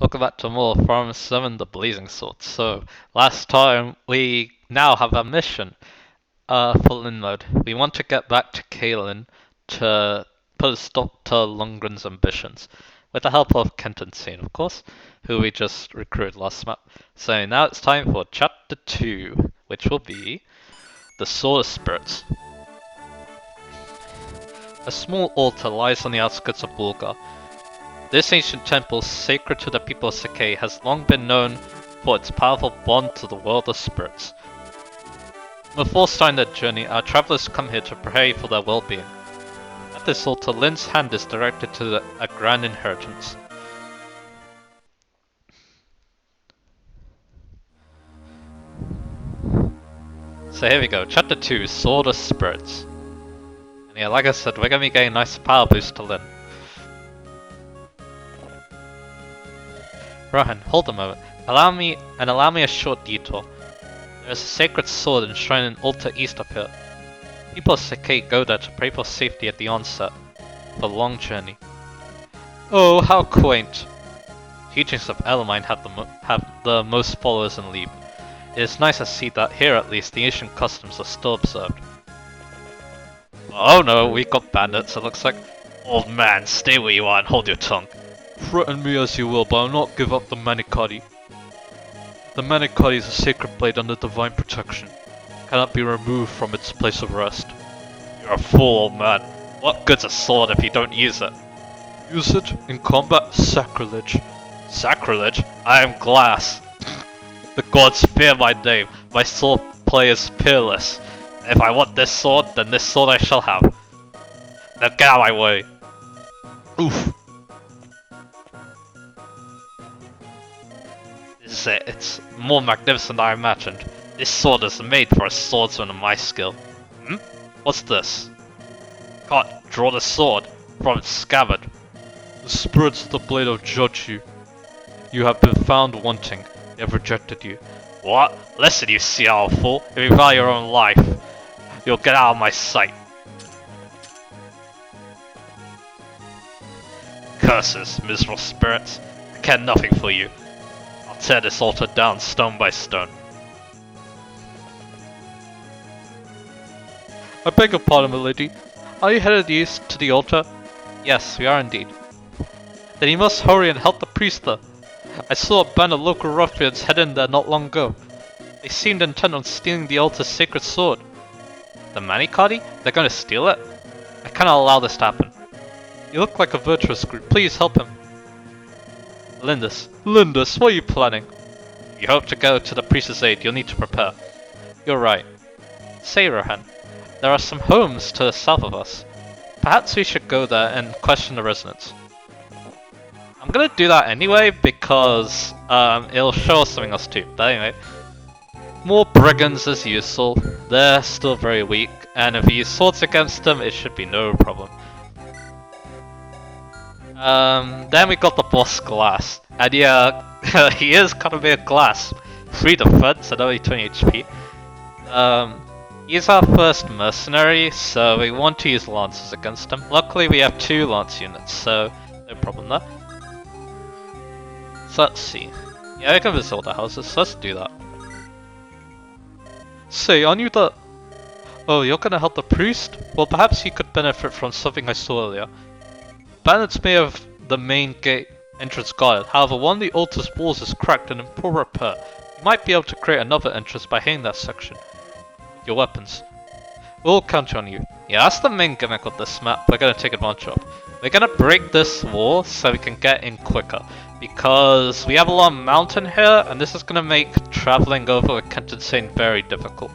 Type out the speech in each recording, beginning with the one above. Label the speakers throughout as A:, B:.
A: Welcome back to more Farm 7 The Blazing Sword. So, last time we now have a mission for Lin mode. We want to get back to Kaelin to put a stop to Lundgren's ambitions. With the help of Kenton Sane, of course, who we just recruited last map. So now it's time for Chapter 2, which will be the Sword of Spirits. A small altar lies on the outskirts of Bulgar. This ancient temple, sacred to the people of Sakai, has long been known for its powerful bond to the world of spirits. Before starting their journey, our travelers come here to pray for their well-being. At this altar, Lin's hand is directed to a grand inheritance. So here we go, Chapter 2, Sword of Spirits. And yeah, like I said, we're gonna be getting a nice power boost to Lin. Rohan, hold a moment. Allow me a short detour. There is a sacred sword enshrined in an altar east of here. People of Sakai go there to pray for safety at the onset of a long journey. Oh, how quaint! Teachings of Elamine have the most followers in Lieb. It is nice to see that here at least the ancient customs are still observed. Oh no, we got bandits, it looks like. Old man, stay where you are and hold your tongue. Threaten me as you will, but I'll not give up the Manikadi. The Manikadi is a sacred blade under divine protection. It cannot be removed from its place of rest. You're a fool, old man. What good's a sword if you don't use it? Use it? In combat? Sacrilege. Sacrilege? I am glass. The gods fear my name. My sword play is peerless. If I want this sword, then this sword I shall have. Now get out of my way. Oof. It's more magnificent than I imagined. This sword is made for a swordsman of my skill. Hmm? What's this? Can't draw the sword from its scabbard. The spirits of the blade have judged you. You have been found wanting. They have rejected you. What? Listen, you sea owl fool. If you value your own life, you'll get out of my sight. Curses, miserable spirits. I care nothing for you. Tear this altar down stone by stone. I beg your pardon, milady. Are you headed east to the altar? Yes, we are indeed. Then you must hurry and help the priest there. I saw a band of local ruffians head in there not long ago. They seemed intent on stealing the altar's sacred sword. The Manikadi? They're going to steal it? I cannot allow this to happen. You look like a virtuous group. Please help him. Lindus, what are you planning? If you hope to go to the priest's aid, you'll need to prepare. You're right. Say, Rohan, there are some homes to the south of us. Perhaps we should go there and question the residents. I'm gonna do that anyway because it'll show us something else too. But anyway, more brigands as usual. They're still very weak, and if you use swords against them, it should be no problem. Then we got the boss Glass, and yeah, he is kind of a glass. 3 defense and only 20 HP. He's our first mercenary, so we want to use lances against him. Luckily we have 2 lance units, so no problem there. So let's see. Yeah, we can visit all the houses, so let's do that. Say, aren't you the... Oh, you're gonna help the priest? Well, perhaps he could benefit from something I saw earlier. Bandits may have the main gate entrance guarded, however one of the altar's walls is cracked and in poor repair. You might be able to create another entrance by hitting that section with your weapons. We'll count on you. Yeah, that's the main gimmick of this map we're going to take advantage of. We're going to break this wall so we can get in quicker, because we have a lot of mountain here and this is going to make travelling over with Kenton Sane very difficult.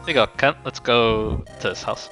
A: There you go, Kent, let's go to this house.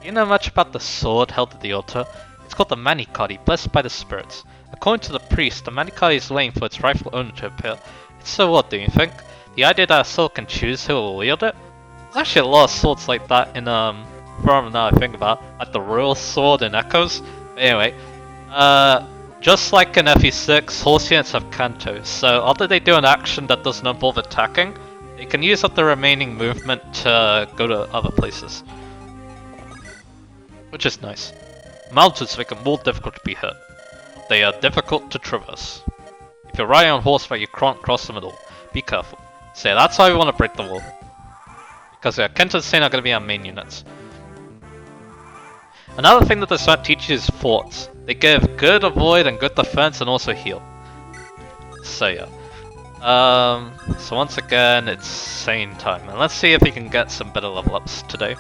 A: You know much about the sword held at the altar? It's called the Manikadi, blessed by the spirits. According to the priest, the Manikadi is waiting for its rightful owner to appear. It's so odd, don't you think? The idea that a soul can choose who will wield it? There's actually a lot of swords like that in Farm now I think about, like the Royal Sword in Echoes. But anyway, just like in FE6, horse units have cantos, so after they do an action that doesn't involve attacking, they can use up the remaining movement to go to other places. Which is nice. Mountains make it more difficult to be hit. They are difficult to traverse. If you're riding on horseback, you can't cross them at all. Be careful. So yeah, that's why we want to break the wall. Because Kent and Sein are going to be our main units. Another thing that this map teaches is forts. They give good avoid and good defense and also heal. So yeah. So once again, it's Sein time. And let's see if we can get some better level ups today.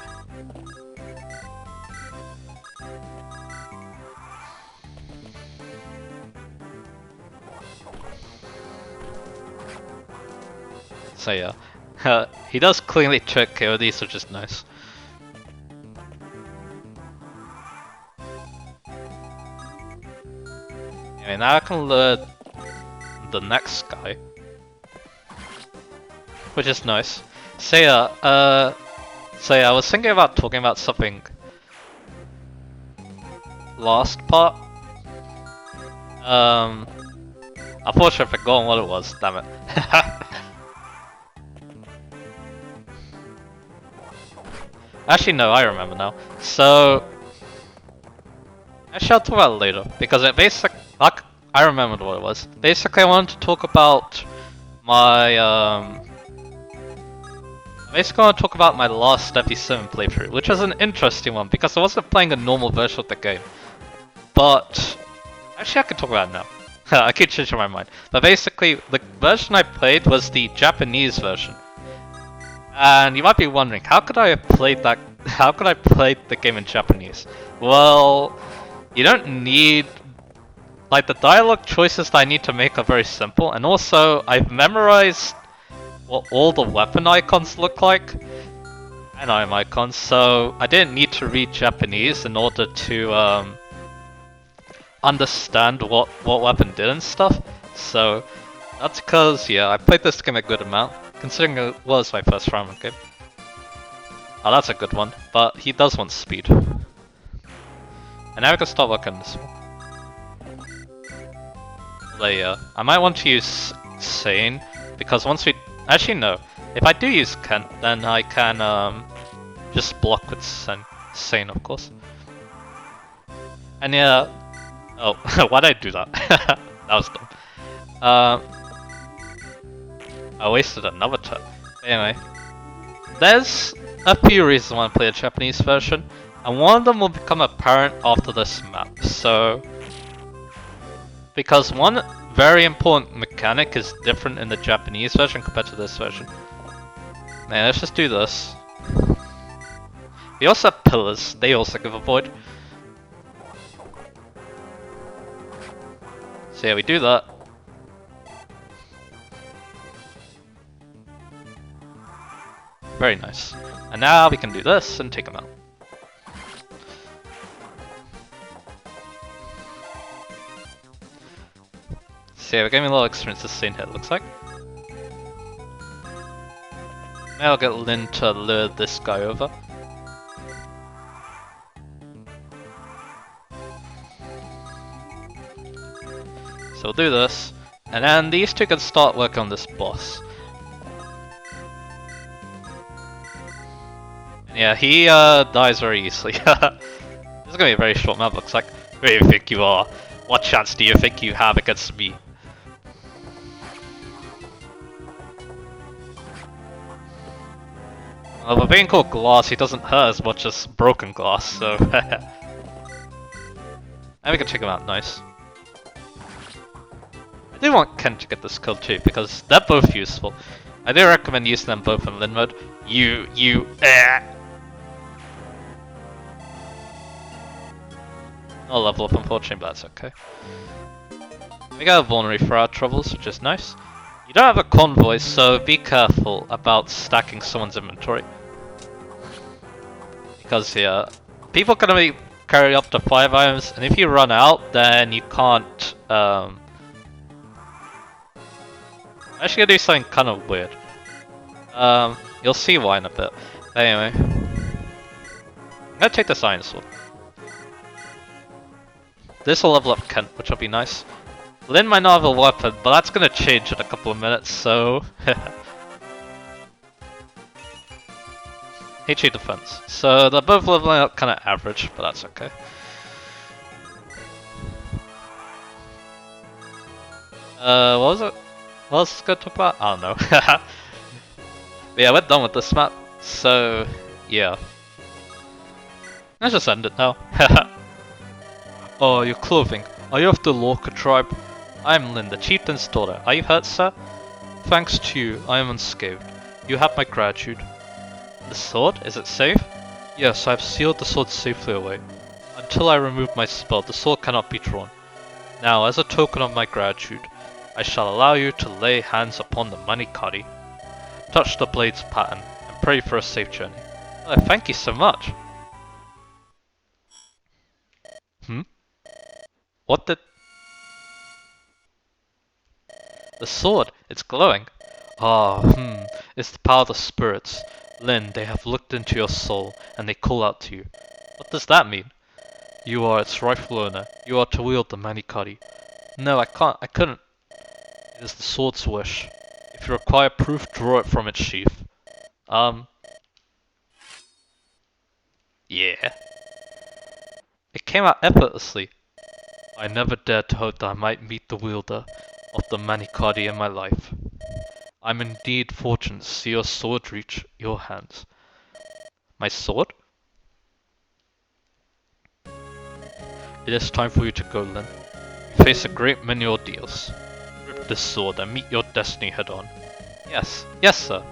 A: So yeah. He does cleanly trick KODs, which is nice. Okay, now I can lure the next guy, which is nice. So yeah, I was thinking about talking about something last part. Unfortunately, I forgot what it was. Damn it. Actually, no, I remember now. So, actually, I'll talk about it later because it I remembered what it was. Basically, I wanted to talk about my basically, I want to talk about my last FE7 playthrough, which was an interesting one because I wasn't playing a normal version of the game. But actually, I can talk about it now. I keep changing my mind. But basically, the version I played was the Japanese version. And you might be wondering, how could I have played that? How could I play the game in Japanese? Well, you don't need. Like, the dialogue choices that I need to make are very simple, and also, I've memorized what all the weapon icons look like, and item icons, so I didn't need to read Japanese in order to, understand what weapon did and stuff, so that's because, yeah, I played this game a good amount, considering it was my first Ramen game. Oh, that's a good one, but he does want speed. And now we can start working on this one. I might want to use Sein, because once we... Actually, no. If I do use Kent, then I can just block with Sein, of course. And yeah... Oh, why'd I do that? That was dumb. I wasted another turn. Anyway. There's a few reasons why I play a Japanese version, and one of them will become apparent after this map, so... Because one very important mechanic is different in the Japanese version compared to this version. Now let's just do this. We also have pillars, they also give a void. So yeah, we do that. Very nice. And now we can do this and take them out. So yeah, we're getting a lot of experience this scene here, it looks like. Now I'll get Lin to lure this guy over. So we'll do this, and then these two can start working on this boss. And yeah, he dies very easily. This is gonna be a very short map, looks like. Who do you think you are? What chance do you think you have against me? Well, but being called glass, he doesn't hurt as much as broken glass, so... And we can check him out, nice. I do want Ken to get this kill too, because they're both useful. I do recommend using them both in Lin mode. I'll level up unfortunately, but that's okay. We got a vulnerary for our troubles, which is nice. You don't have a convoy, so be careful about stacking someone's inventory. Because yeah, people can only carry up to 5 items, and if you run out, then you can't... I'm actually gonna do something kind of weird. You'll see why in a bit. Anyway. I'm gonna take this iron sword. This will level up Kent, which will be nice. Lin might not have a weapon, but that's gonna change in a couple of minutes, so... HE defense. So they're both leveling up kind of average, but that's okay. What was it? What else was I gonna talk about? I don't know. But yeah, we're done with this map. So, yeah. Let's just end it now. Oh, your clothing. Are you of the Lorca tribe? I am Lynn, the chieftain's daughter. Are you hurt, sir? Thanks to you, I am unscathed. You have my gratitude. The sword? Is it safe? Yes, I have sealed the sword safely away. Until I remove my spell, the sword cannot be drawn. Now, as a token of my gratitude, I shall allow you to lay hands upon the Manikari. Touch the blade's pattern, and pray for a safe journey. Oh, thank you so much. Hmm? What did... The sword, it's glowing. It's the power of the spirits. Lynn, they have looked into your soul, and they call out to you. What does that mean? You are its rightful owner. You are to wield the Manikari. No, I couldn't. It is the sword's wish. If you require proof, draw it from its sheath. Yeah. It came out effortlessly. I never dared to hope that I might meet the wielder of the Manikari in my life. I'm indeed fortunate to see your sword reach your hands. My sword? It is time for you to go, Lin. You face a great many ordeals. Grip this sword and meet your destiny head on. Yes, sir.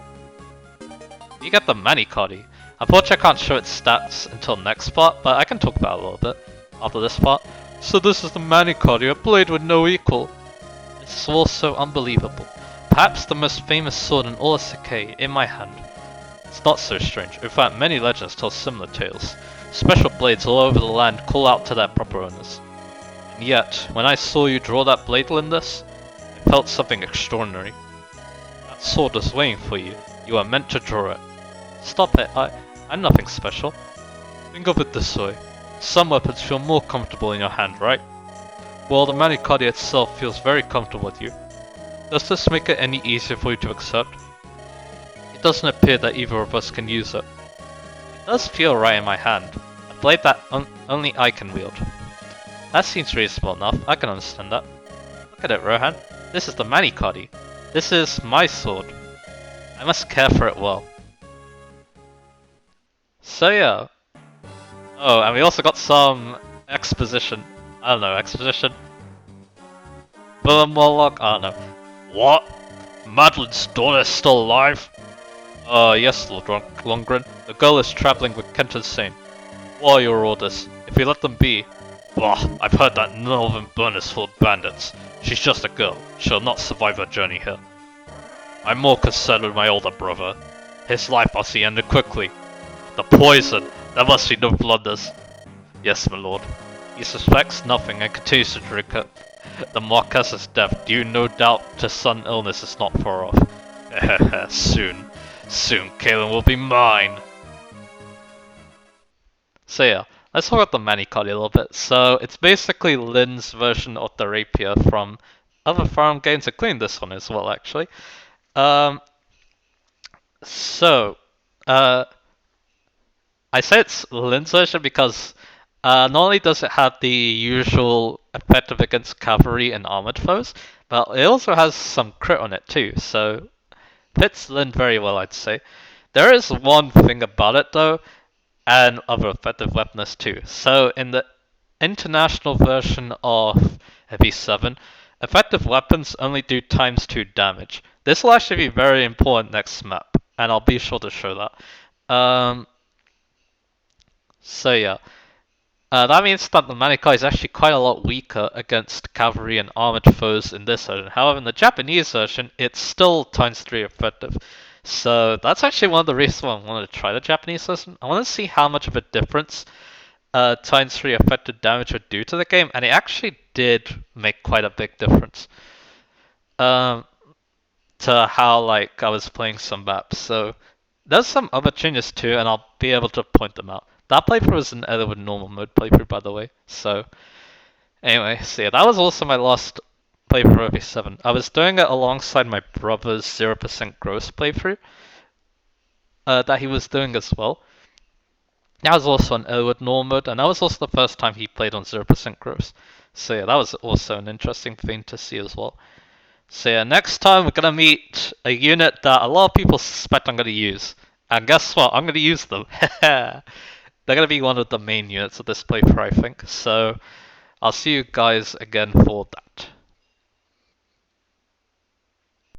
A: You get the Manikari. Unfortunately, I can't show its stats until next part, but I can talk about it a little bit after this part. So this is the Manikari, a blade with no equal. It's all so unbelievable. Perhaps the most famous sword in all of Sakai in my hand. It's not so strange. In fact, many legends tell similar tales. Special blades all over the land call out to their proper owners. And yet, when I saw you draw that blade, Lindis, I felt something extraordinary. That sword was waiting for you. You are meant to draw it. Stop it, I'm nothing special. Think of it this way. Some weapons feel more comfortable in your hand, right? Well, the Manikari itself feels very comfortable with you. Does this make it any easier for you to accept? It doesn't appear that either of us can use it. It does feel right in my hand. A blade that only I can wield. That seems reasonable enough, I can understand that. Look at it, Rohan. This is the Manikari. This is my sword. I must care for it well. So yeah. Oh, and we also got some exposition. I don't know, exposition? Villain monologue? I don't know. What? Madeline's daughter is still alive? Yes, Lord Lundgren. The girl is traveling with Kenton Sane. What are your orders? If we let them be... Bah, I've heard that none of them burn is full of bandits. She's just a girl. She'll not survive her journey here. I'm more concerned with my older brother. His life must be ended quickly. The poison! There must be no blunders. Yes, my lord. He suspects nothing and continues to drink it. The Marquess's death due no doubt to sudden illness is not far off. Soon, Kaelin will be mine! So yeah, let's talk about the Manikari a little bit. So it's basically Lynn's version of the rapier from other Fire Emblem games, including this one as well, actually. So, I say it's Lynn's version because not only does it have the usual effective against cavalry and armored foes, but it also has some crit on it too, so fits Lynn very well, I'd say. There is one thing about it though, and other effective weapons too. So in the international version of V7, effective weapons only do ×2 damage. This will actually be very important next map, and I'll be sure to show that. So yeah. That means that the Manikari is actually quite a lot weaker against cavalry and armored foes in this version. However, in the Japanese version, it's still ×3 effective. So that's actually one of the reasons why I wanted to try the Japanese version. I want to see how much of a difference ×3 effective damage would do to the game, and it actually did make quite a big difference to how like I was playing some maps. So there's some other changes too, and I'll be able to point them out. That playthrough was an Edward normal mode playthrough, by the way. So anyway, so yeah, that was also my last playthrough of V7. I was doing it alongside my brother's 0% gross playthrough that he was doing as well. That was also on Edward normal mode, and that was also the first time he played on 0% gross. So yeah, that was also an interesting thing to see as well. So yeah, next time we're gonna meet a unit that a lot of people suspect I'm gonna use. And guess what? I'm gonna use them. They're gonna be one of the main units of this playthrough, I think. So I'll see you guys again for that.